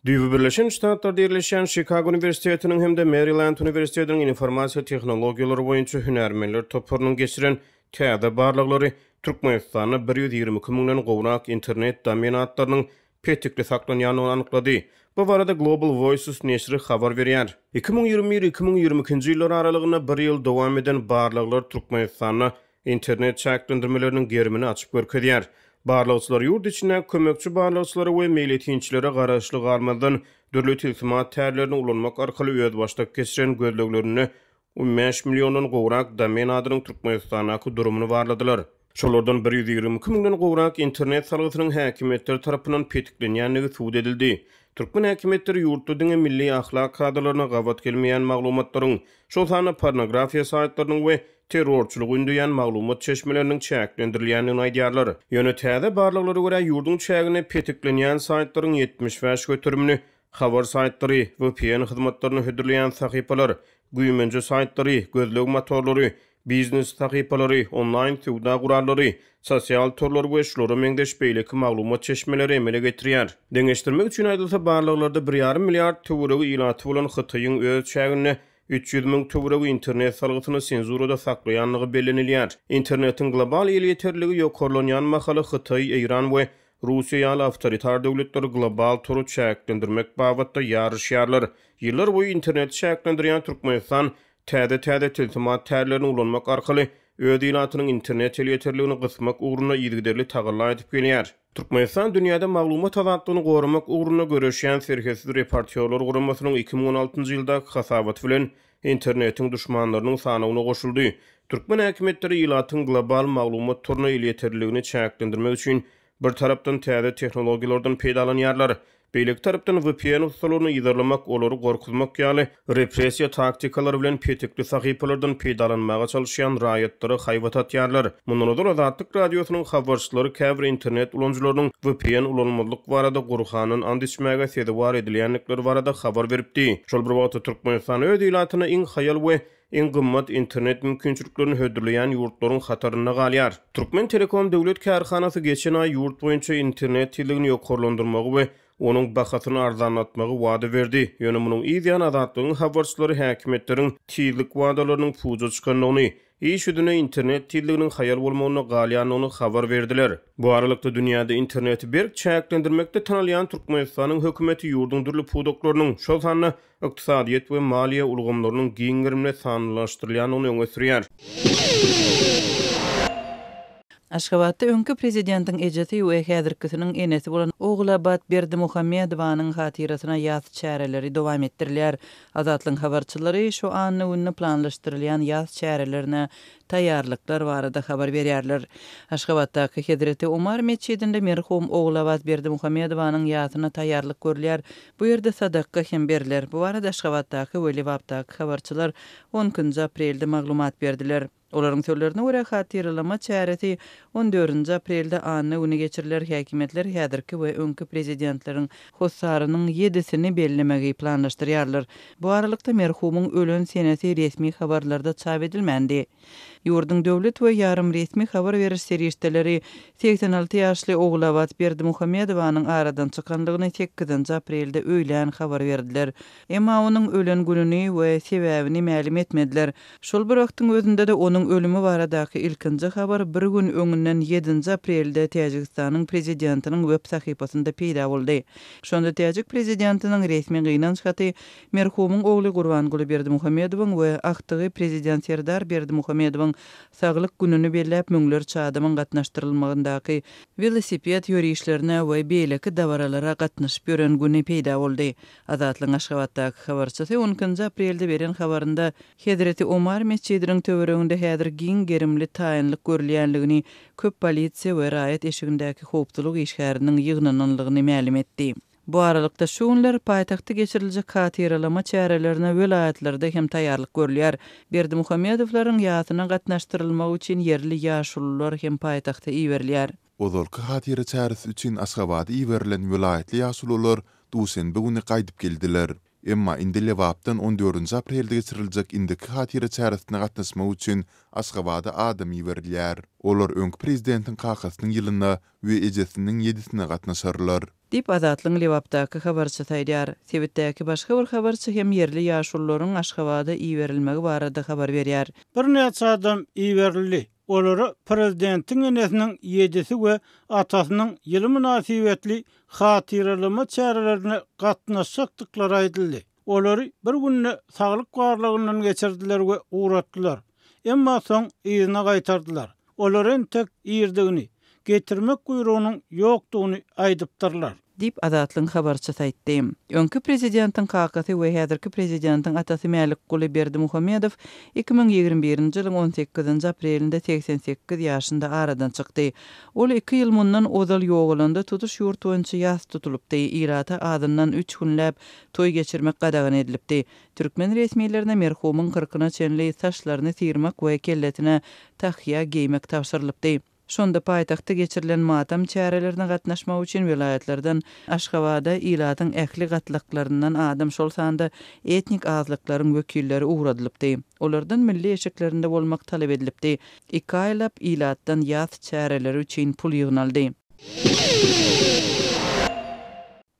Düýbi Birleşen Ştatlarda ýerleşen Chicago Üniversitetiniň hem de Maryland Üniversitetiniň informasiýa tehnologiýalary boýunça hünärmenler toplarynyň geçiren täze barlyklary Türkmenistana 122 miňden gowrak internet domen adlarynyň petikli saklanýanyny anyklady. Bu barada Global Voices neşri habar berýär. 2021-2022 ýyllar aralygyna 1 ýyl dowam eden barlyklar Türkmenistana internet çäklendirmeleriniň gerimini açyp görkezýär. Barlykçylar ýurt içine kömekçi barlykçylary we meýletinçilere garaşly garmadan döwlet iltimat täýärlerini ulanmak arkaly öz başlyk geçiren gözleglerini 15 millionyň gowrak domen adynyň Türkmenistanaky durumunu barladylar. Şolardan 122 miňden gowrak internet salgytynyň häkimetleri tarapyndan petiklenýänligi suwd edildi. Türkmen häkimetleri ýurtda diňe milli ahlak kadrlaryna gawat gelmeýän maglumatlaryň, şol sany pornografiýa saýtlarynyň we terrorçylyk ündüýän maglumat çeşmeleriniň çäklendirilýänini aýdýarlar. Ýöne täze barlyklary görä ýurdun çägine petiklenýän saýtlaryň 75 götürümini habar saýtlary, VPN hyzmatlaryny hödürleýän sahypalar, güýmençe saýtlary, gözleg motorlary, biznes sahypalary, online sowda gurallary, sosial torlar we şolary meňdeş beýleki maglumat çeşmeleri emele getirýär. Deňeşdirmek üçin aýdylsa barlyklarda 1,5 milliard töweregi ýylaty bolan Hytaýyň öz çägine 300 miň töweregi internet salgytyny senzurada saklaýanlygy bellenilýär. Internetin global ýeterligi ýokarlanýan mahaly Hytaý, Iran we Russiýa ýaly awtoritar döwletler global toru çäklendirmek babatda ýarışýarlar. Ýyllar boýy internet çäklendirýän Türkmenistan täze iltimat täýärlerini ulanmak arkaly öz ýylatynyň internet ýeterligini gysmak ugruna ýygyderli tagalla edip gelýär. Türkmenistan dünýäde maglumat azatlygyny gorumak ugruna göreşýän serhesiz reportýorlar guramasynyň 2016-njy ýylda hasabat bilen internetiň düşmanlarynyň sanawyna goşuldy. Türkmen häkimetleri ýylatyň global maglumat toruny ýeterligini çäklendirmek üçin bir tarapdan täze tehnologiýalardan peýdalanýarlar. Beýleki tarapdan VPN usullaryny ýydarlamak, olary gorkuzmak ýaly repressiýa taktikalary bilen petikli sahypalardan peýdalanmaga çalışýan raýatlary haýbat atýarlar. Mundan öňe Azatlyk radiosynyň habarçylary käbir internet ulanjylarynyň VPN ulanmalyk barada gurhanyň and içmäge sedewar edilýänlikleri barada habar beripdi. Şol bir wagtda Türkmenistan öz ýylatyna iň haýal we iň gymmat internet mümkinçiliklerini hödürleýän ýurtlaryň hataryna galýar. Türkmen Telekom döwlet kärhanasy geçen aý ýurt boýunça internet ýylygyny ýokarlandyrmagy we onun bahasyny arzanlatmagy wada berdi. Ýöne munyň ýa-da azatlygyň habarçylary häkimetleriň tiýlik wadalarynyň puja çykanyny, işüdüne internet tiýliginiň haýal bolmagyny galýanyny habar berdiler. Bu aralykda dünýäde interneti berk çäklendirmekde tanalýan Türkmenistanyň hökümeti ýurdun dürli pudoklarynyň şol sanyny ykdysadyýet we maliýe ulgamlarynyň giňgirimle sanlaşdyrylýanyny öňe sürýär. Aşgabatda öňkü prezidentiň ejeti we häzirkisiniň enesi bolan Oglabad Berdimuhamedowanyň hatirasyna ýaz çäreleri dowam etdirilýär. Azatlyň habarçylary şu anny ünni planlaşdyrylýan ýaz çärelerine taýýarlyklar barada habar berýärler. Aşgabatdaky Hedreti Umar meçidinde merhum Oglabad Berdimuhamedowanyň ýazyna taýýarlyk görülýär. Bu ýerde sadaka hem berilýär. Bu arada Aşgabatdaky we Liwapdaky habarçylar 10 aprelde maglumat berdiler. Olaryň sözlerine görä hatyrlama çäresi 14 aprelde anny öňe geçiriler. Häkimetler häzirki we öňkü prezidentleriň hossarynyň 7-sini bellemegi planlaşdyrýarlar. Bu aralykda merhumyň ölen senesi resmi habarlarda çap edilmendi. Ýurdun döwlet we ýarym resmi habar beriş serişdeleri 86 ýaşly Oglabad Berdimuhamedowanyň aradan çykanlygyny 8 aprelde öýlen habar berdiler. Emma onuň ölen gününi we sebäbini ma'lum etmediler. Şol bir wagtyň özünde de onuň ölümi baradaky ilkinji habar bir gün öňünden 7 aprelde Täjikistanyň prezidentiniň web sahypasynda peýda boldy. Şonda Täjik prezidentiniň resmi gynanç haty merhumyň ogly Gurbanguly Berdimuhamedowyň we aktygy prezident Serdar Berdimuhamedowyň saglyk gününi belläp müňler çadymyň gatnaşdyrylmagyndaky velosiped ýörüşlerine we beýleki dawaralara gatnaşyp ýören güni peýda boldy. Azatlyň Aşgabatdaky habarçysy 10 aprelde beren habarynda Hedreti Umar meçidiniň töwereginde häzir giň gerimli taýynlyk görülýänligini, köp polisiýa we raýat eşigindäki howpçylyk işgäriniň ýygnananlygyny ma'lum etdi. Bu aralykda şu günler paýtagtda geçiriljek hatyrlama çärelerine welaýatlarda hem taýýarlyk görülýär. Berdimuhamedowlaryň ýazyna gatnaşdyrylmagy üçin yerli ýaşullar hem paýtagtda iýerilýär. Ozolky hatyra çäresi üçin Aşgabatda iýerilen welaýatly ýaşullar duýsen bugüni gaýdyp geldiler. Emma indi Liwapdan 14 aprelde geçiriljek indiki hatyra çäresine gatnaşmak üçin Aşgabatda adam iýerilýär. Olar öňkü prezidentiň kakasynyň ýylyna we ejesiniň 7-sine gatnaşarlar. Dip Azatlyň Lewapdaky habarçy taýdýar. Sebitdäki başga bir habarçy hem yerli ýaşullaryň Aşgabatda iýerilmegi barada habar berýär. Bir neçe adam iýerildi. Olary prezidentiň enesiniň ýedisi we atasynyň ýyly münasibetli hatyralama çärelerine gatnaşykdyklary aýdyldy. Olary bir günni saglyk barlygyndan geçirdiler we uğratdylar. Emma soň ýyzyna gaýtardylar. Olaryň tek ýerdigini getirmek guyrugynyň ýokdugyny aýdypdyrlar. Dip Azatlyň habarçy saýtdy. Öňkü prezidentiň kakasy we häzirki prezidentiň atasy Mälikguly Berdimuhammedow 2021-nji ýylyň 18-nji aprelinde 88 ýaşynda aradan çykdy. Ol 2 ýyl mundan ozal ýoğulanda tutuş ýurt boýunça ýas tutulupdy. Irata adyndan 3 günläp toý geçirmek gadagan edilipdi. Türkmen resmiýetlerine merhumyň 40-na çenli saçlaryny sýyrmak we kelletine tahýa giymek tapşyrylypdy. Şonda paýtagtda geçirilen matam çärelerine gatnaşmak üçin vilayetlerden Aşgabatda ilatyň ähli gatlyklarynyň adam şol sanda etnik azlyklaryň wekilleri uğradylypdy. Olardan milli eşeklerinde bolmak talep edilipdi. 2 aýlap ilatdan ýaz çäreleri üçin pul ýygnaldy.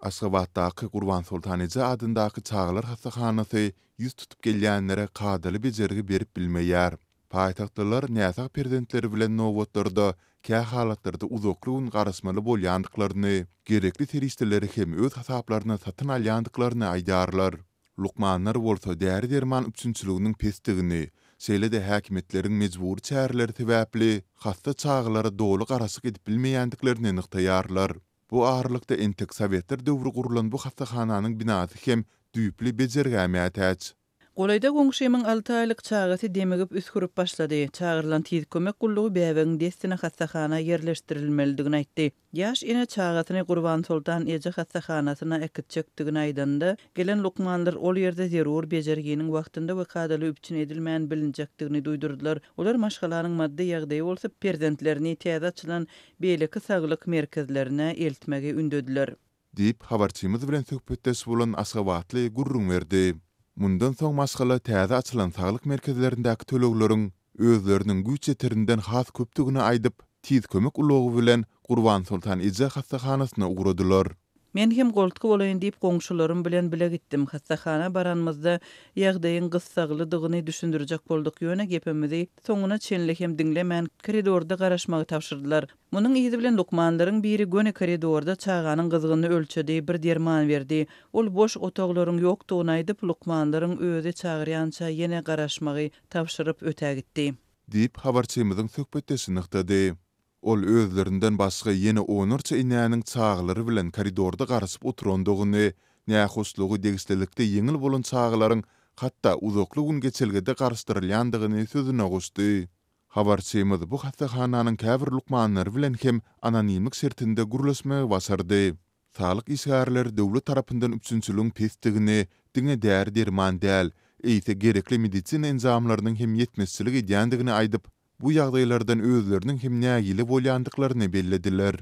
Aşgabatdaky Gurban Sultan Eje adyndaky çağlar hastahanasy ýüz tutup gelýänlere kadaly bejerigi berip bilmeýär. Paýtagtlar näzak prezidentleri bilen nowatlarda kä halatlarda uzaklygyň garaşmaly bolýandyklaryny, gerekli teristleri hem öz hasaplaryna satyn alýandyklaryny aýdarlar. Lukmanlar bolsa däri derman üçünçiliginiň pesdigini, şeýle-de häkimetleriň mejbur çäreleri sebäpli hasta çağlara dolu garaşyk edip bilmeýändiklerini nyktaýarlar. Bu ağırlykda entek Sowetler döwrü gurulan bu hastahananyň binasy hem düýpli bejergämätäç. Golayda goňşymyň 6 aýlyk çagasy demegip üskürüp başlady. Çağırılan tiz kömek gullugy bäweň destine hastahana ýerleşdirilmelidigini aýtdy. Ýaş ene çagasyny Gurban Sultan Eje hastahanasyna ekitjekdigini aýdanda, gelen lukmanlar ol ýerde zerur bejerginiň wagtynda we kadaly üpçün edilmän bilinjekdigini duýdurdylar. Olar maşgalanyň maddi ýagdaýy bolsa prezidentlerini täze açylan beýleki saglyk merkezlerine eltmege ündediler. Dip habarçymyz bilen söhbetdeş bolan Aşgabatly gurrun berdi. Mundan soň maşgala täze açylan saglyk merkezlerindäki töleglerin özleriniň güç ýeterinden has köpdigini aýdyp, tiz kömek ulogy bilen Gurban Sultan Eje hastahanasyna uğradylar. Men hem goltky bolaýyn diýip goňşularym bilen bile gitdim. Hastahana baranmyzda ýagdaýyň gyssaglydygyny düşündirjek boldyk ýöne gepimizi soňuna çenlik hem diňlemän koridorda garaşmagy tapşyrdylar. Munyň ýyzy bilen lukmanlaryň biri göne koridorda çağanyň gyzygyny ölçedi, bir derman berdi. Ol boş otoglaryň ýokdugyny aýdyp lukmanlaryň özi çağırýança ýene garaşmagy tapşyryp ötä gitdi. Diýip habarçymyzyň söhbetdeşi nyktady. Ol özlerinden başga ýene onurça inäniň çağlary bilen koridorda garaşyp oturandygyny, nähuslugy degislikde ýeňil bolan çağlaryň hatda uzakly gün geçelgede garaşdyrylýandygyny sözüne goşdy. Habarçymyz bu hastahananyň käbir lukmanlary bilen hem anonimlik şertinde gurulmagy basardy. Sağlyk işgärleri döwlet tarapyndan üçünçiligiň pesdigini, diňe däri derman däl, eýse gerekli medisina enzamlarynyň hem ýetmezçiligi edýändigini aýdyp, bu ýagdaýlardan özleriniň hem nägili bolýandyklaryny bellediler.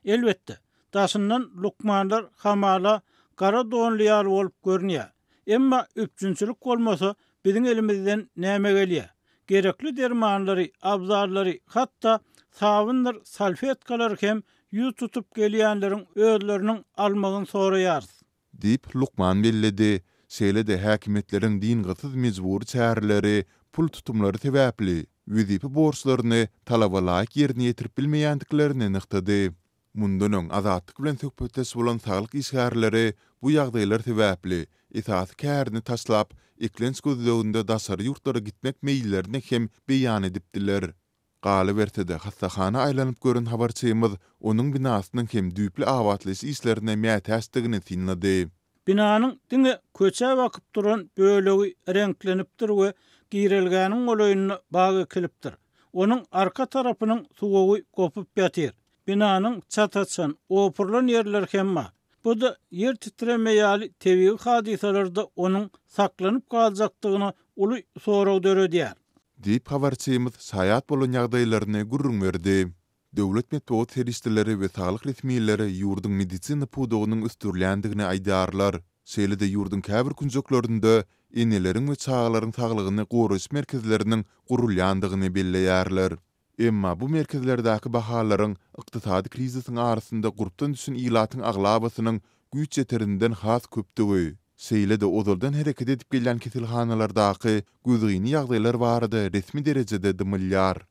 Elbetde, daşyndan lukmanlar hamala gara donlyar bolup görnýär. Emma üçünçilik bolmasa biziň elimizden näme gelýär? Gerekli dermanlary, abzarlary, hatda sabunlar, salfetkalar hem ýüz tutup gelýänleriň özleriniň almagyny soraýar. Diýip Lukman belledi. Şeýle-de häkimetleriň din gysyz mejbur çäreleri, pul tutumlary sebäpli wüzipi borçlaryny talabalaýyk ýerine ýetirip bilmeýändiklerini nyktady. Mundan öň azatlyk bilen söhbetdeş bolan saglyk işgärleri bu ýagdaýlar sebäpli esasy kärini taşlap, eklenç gözleginde daşary ýurtlara gitmek meýillerini hem beýan edipdiler. Galy berse-de hastahana aýlanyp gören habarçymyz onuň binasynyň hem düýpli awatlyş işlerine mätäsdigini sinlady. Binanyň diňe köçe wakyp duran bölegi renklenipdir we giýrilgäniň olaýyny bagy kilipdir. Onuň arka tarapynyň suwagy kopup ýatyr. Binanyň çataçan, opurlan ýerler hem bar. Bu da yer titremeýäli tebii hadisalarda onuň saklanyp galjakdygyna uly sorag döredýär. Diýip habarçymyz saýat bolan ýagdaýlaryny gurrun berdi. Döwlet medeniýet teristleri we saglyk resmiýetleri ýurdun medisina pudugynyň üstürländigini aýdarlar. Şeýle-de ýurdun käbir kunjoklarynda eneleriň we çağlaryň saglygyny goraş merkezleriniň gurulýandygyny belleýärler. Emma bu merkezlerdäki bahalaryň ykdysady krizisiň arasynda gurupdan düşen ilatyň aglabasynyň güýç ýeterinden has köpdigi, seýle-de ozaldan hereket edip gelýän kesilhanalardaky güzgini ýagdaýlar barada resmi derejede dymylýar.